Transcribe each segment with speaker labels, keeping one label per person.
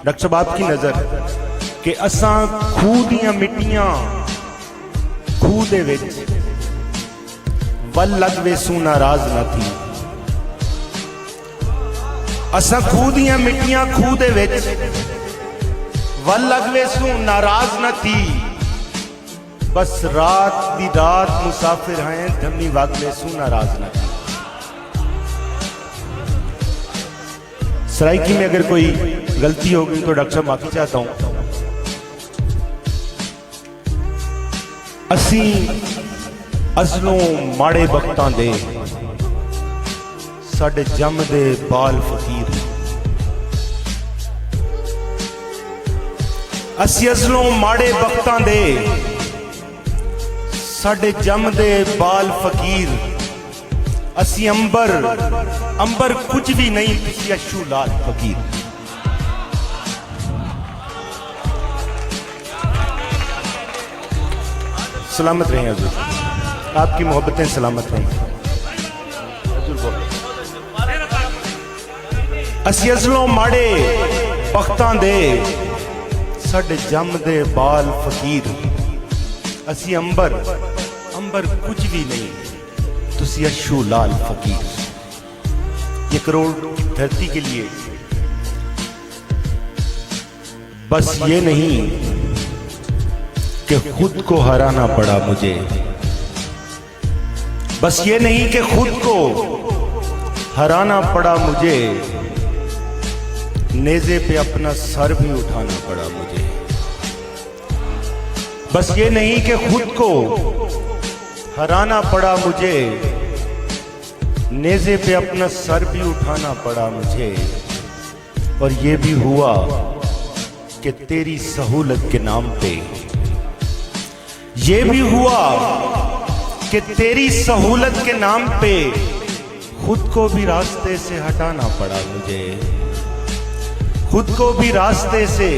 Speaker 1: Doctor साहब आपकी नज़र कि असां खूह दियां मिट्टियां खूह दे विच वल लग वेसू नाराज न थी। असां खूह दियां मिट्टियां खूह दे विच वल लग वेसू नाराज न थी। बस रात दी रात मुसाफिर हैं धमी वग वेसू नाराज न थी। सराइकी में अगर कोई गलती हो गई तो डॉक्टर साहब माफी चाहता हूं। असी अजलों माड़े वक्तां दे साडे जमदे बाल फकीर। असी अजलों माड़े वक्तां दे साडे जमदे बाल फकीर। असी अंबर अंबर कुछ भी नहीं तुसी अशू लाल फकीर। सलामत रहें हजूर, आपकी मोहब्बतें सलामत रहें। असी अजलों माड़े वक्तां दे साडे जमदे बाल फकीर। असी अंबर अंबर कुछ भी नहीं तुसी अशू लाल फकीर। ये करोड़ की धरती के लिए बस ये नहीं कि खुद को हराना पड़ा मुझे। बस ये नहीं कि खुद को हराना पड़ा मुझे। नेज़े पे अपना सर भी उठाना पड़ा मुझे। बस ये नहीं कि खुद को हराना पड़ा मुझे। नेज़े पे अपना सर भी उठाना पड़ा मुझे। और ये भी हुआ कि तेरी सहूलत के नाम पे, ये भी हुआ कि तेरी सहूलत के नाम पे खुद को भी रास्ते से हटाना पड़ा मुझे। खुद को भी रास्ते से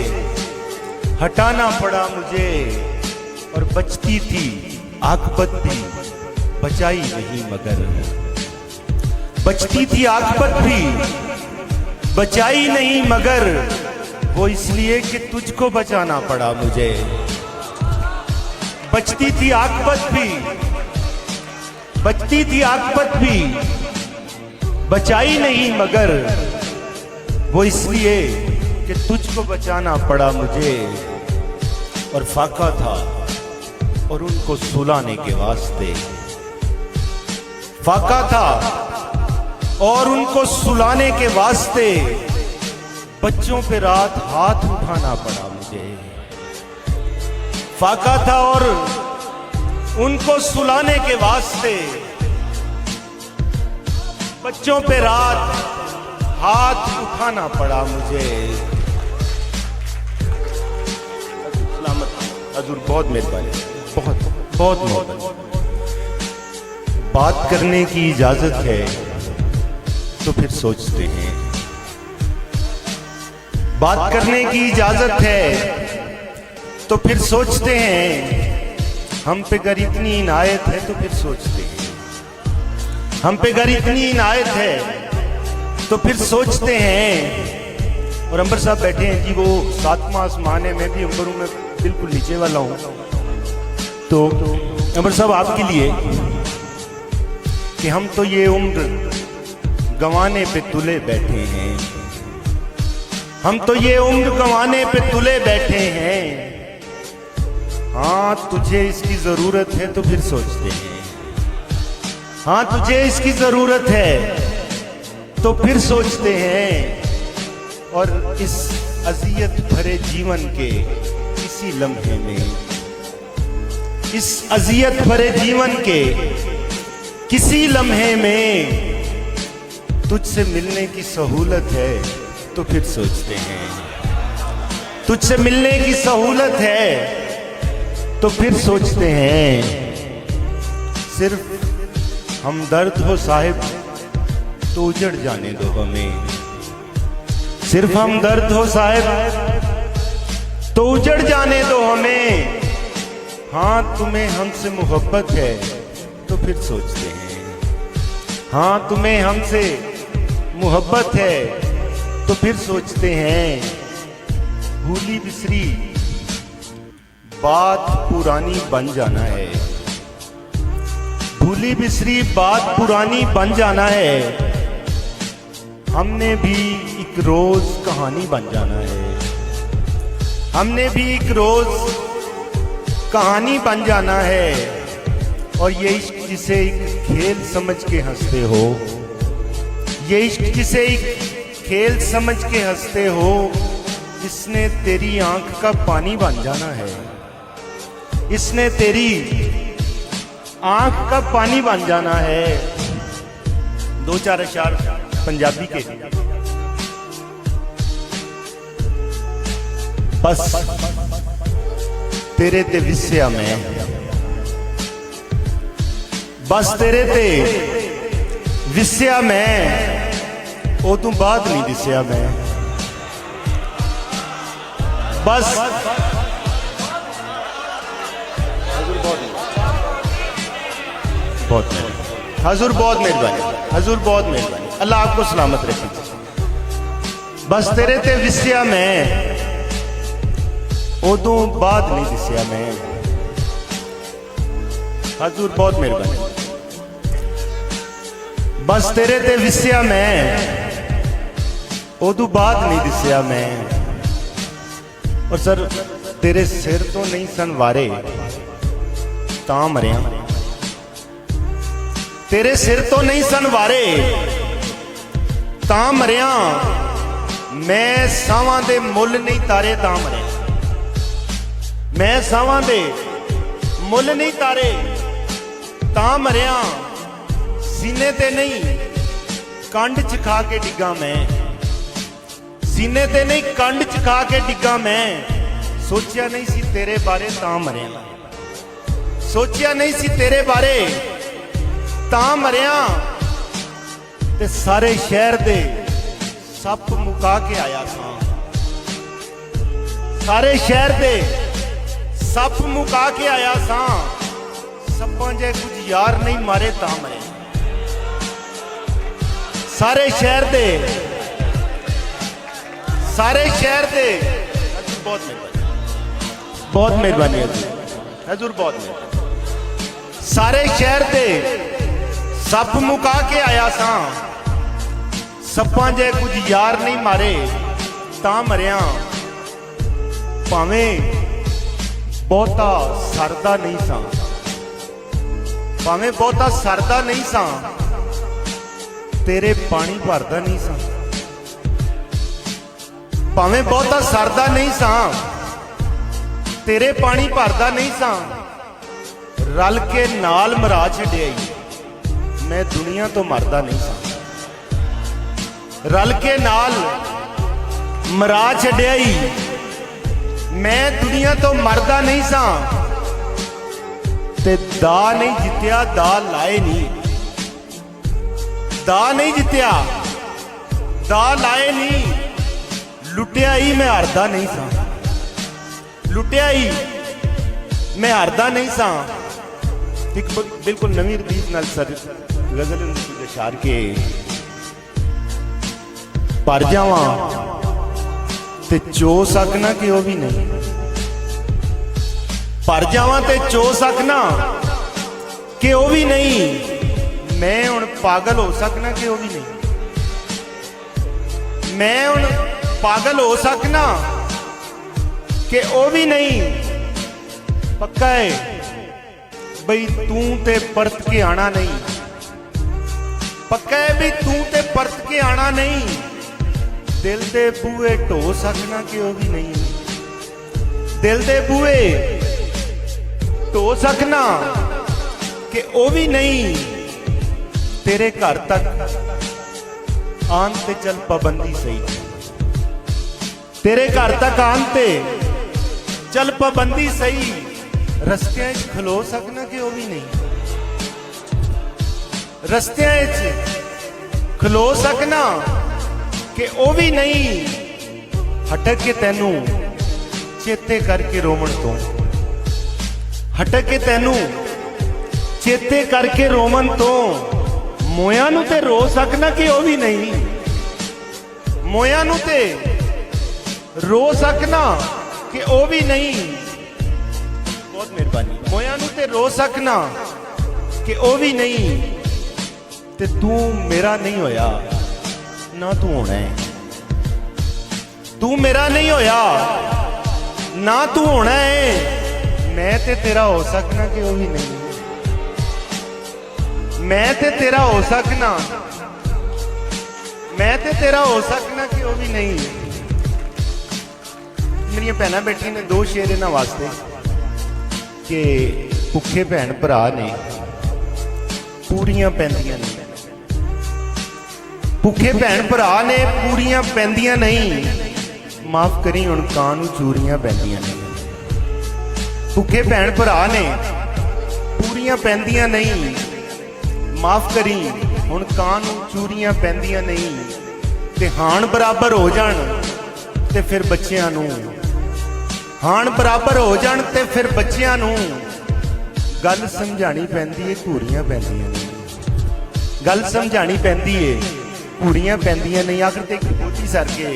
Speaker 1: हटाना पड़ा मुझे। और बचती थी आकबत भी बचाई नहीं मगर। बचती थी आकबत भी बचाई नहीं मगर। वो इसलिए कि तुझको बचाना पड़ा मुझे। बचती थी आकबत भी बचती थी आकबत भी बचाई नहीं मगर। वो इसलिए कि तुझको बचाना पड़ा मुझे। और फाका था और उनको सुलाने के वास्ते। फाका था और उनको सुलाने के वास्ते बच्चों पे रात हाथ उठाना पड़ा मुझे। फाका था और उनको सुलाने के वास्ते बच्चों पे रात हाथ उठाना पड़ा मुझे। सलामत हजूर, बहुत मेहरबानी, बहुत बहुत मोहब्बत। बात करने की इजाजत है तो फिर सोचते हैं। बात करने की इजाजत है तो फिर सोचते हैं। हम पे अगर इतनी इनायत है तो फिर सोचते हैं। हम पे अगर इतनी इनायत है तो फिर सोचते हैं। और अंबर साहब बैठे हैं जी, वो 7वां आसमान है, मैं भी अंबरों में बिल्कुल नीचे वाला हूं। तो अंबर साहब आपके लिए कि हम तो ये उम्र गंवाने पे तुले बैठे हैं। हम तो ये उम्र गंवाने पे तुले बैठे हैं। हाँ तुझे इसकी जरूरत है तो फिर सोचते हैं। हाँ तुझे इसकी जरूरत है तो फिर सोचते हैं। और इस अजियत भरे जीवन के इसी लम्हे में, इस अजियत भरे जीवन के किसी लम्हे में तुझसे मिलने की सहूलत है तो फिर सोचते हैं। तुझसे मिलने की सहूलत है तो फिर सोचते हैं। सिर्फ हमदर्द हो साहिब तो उजड़ जाने दो हमें। सिर्फ हमदर्द हो साहिब तो उजड़ जाने दो हमें। हाँ तुम्हें हमसे मोहब्बत है तो फिर सोचते हैं। हाँ तुम्हें हमसे मोहब्बत है तो फिर सोचते हैं। भूली बिसरी बात पुरानी बन जाना है, भूली बिसरी बात पुरानी बन जाना है। हमने भी एक रोज कहानी बन जाना है, हमने भी एक रोज कहानी बन जाना है। और ये इश्क जिसे एक खेल समझ के हंसते हो, ये इश्क जिसे एक खेल समझ के हंसते हो, इसने तेरी आंख का पानी बन जाना है, इसने तेरी आंख का पानी बन जाना है। दो चार अशार पंजाबी के। बस तेरे ते विस्या मैं, बस तेरे ते विस्या मैं, ओ तू बाद नहीं दिसया मैं। बस बहुत मेहरबानी हजूर, बहुत मेहरबानी हजूर, बहुत मेहरबानी। अल्लाह आपको सलामत रखे। बस तेरे ते विस्या मैं, उदों बाद नहीं दिसया मैं। हजूर बहुत मेहरबानी। बस तेरे ते विस्या मैं, उदों बाद नहीं दिसया मैं। और सर तेरे सिर तो नहीं सन वारे तां मरिया, तेरे सिर तो नहीं सन वारे तां मरिया। मैं सावां दे मुल नहीं तारे तां मरिया, मैं सावां दे मुल नहीं तारे तां मरिया। सीने ते नहीं कंड च खा के डिग्गा मैं, सीने ते नहीं कंड च खा के डिग्गा मैं। सोचिया नहीं सी तेरे बारे तां मरिया, सोचिया नहीं सी तेरे बारे तां मरिया। ते सारे शहर दे सप मुका के आया सां, सारे शहर दे सप मुका के आया सां। सप्पां जे कुछ यार नहीं मारे तां मरे। सारे शहर दे, सारे शहर दे। बहुत मेहरबानी, बहुत मेहरबानी हजूर, बहुत मेहरबानी। सारे शहर दे सप मुका के आया सां। सप्पां जे कुछ यार नहीं मारे तां मरिया। भावें बहुता सरदा नहीं सां, भावें बहुता सरदा नहीं सां, तेरे पानी भरदा नहीं सां। भावें बहुता सरदा नहीं सां, तेरे पानी भरदा नहीं सां। रल के नाल मरा छड्डिया, मैं दुनिया तो मरदा नहीं सां। रल के नाल मरा छड्डिया, मैं दुनिया तो मरदा नहीं सां। ते दा नहीं जित्या, दा लाए नहीं, दा नहीं जित्या, दा लाए नहीं। लुटिया ही मैं हारदा नहीं सां, लुटिया ही मैं हारदा नहीं सां। एक बिल्कुल नवीं रीत नाल सर गजल अशार के पर जावां ते चो सकना कि वह भी नहीं, पर जावां ते चो सकना कि वह भी नहीं। मैं हुण पागल हो सकना कि वह भी नहीं, मैं हुण पागल हो सकना कि वह भी नहीं। पक्का है बई तू ते परत के आना नहीं, पक्का है भी तू ते परत के आना नहीं। दिल दे बूहे ढो सकना कि वह भी नहीं, दिल दे बूहे ढो सकना कि वह भी नहीं। तेरे घर तक आन ते चल पाबंदी सही, तेरे घर तक आन ते चल पाबंदी सही। रस्तियां च खलो सकना कि वह भी नहीं, रस्तियां च खलो सकना कि वह भी नहीं। हटक के तैनू चेते करके रोमन तो, हटक के तैनू चेते करके रोमन तो। मोया नू ते रो सकना कि वह भी नहीं, मोया नू ते रो सकना कि वो भी नहीं, बहुत मेहरबानी, मोया नू ते रो सकना कि वो भी नहीं, ते तू मेरा नहीं होया ना तू होना है, तू मेरा नहीं होया ना तू होना है, मैं ते तेरा हो सकना कि वो भी नहीं, मैं ते तेरा हो सकना, मैं ते तेरा हो सकना कि वो भी नहीं। मेरिया भैन बैठी ने दो शेर इन्होंने वास्ते कि भुखे भैन भरा ने पूरियां पैंदियां नहीं, भुखे भैन भरा ने पूरियां पैंदियां नहीं, माफ करी हुण कां नूं चूरियां पैंदियां नहीं, भुखे भैन भरा ने पूरियां पैंदियां नहीं, माफ करी हुण कां नूं चूरियां पैंदियां नहीं, ते हाण बराबर हो जाण ते फिर बच्चियां नूं, हाण बराबर हो जाण ते फिर बच्चियां नूं गल समझाणी पैंदी है, घूरियां पैंदियां नहीं, गल समझाणी पैंदी है, घूरियां पैंदियां नहीं। आखिर ते एक कोठी सर के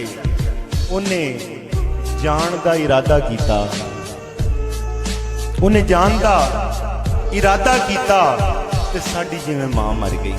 Speaker 1: उन्हें जान दा इरादा कीता, उन्हें जान दा इरादा कीता ते साडी जिवें मां मर गई।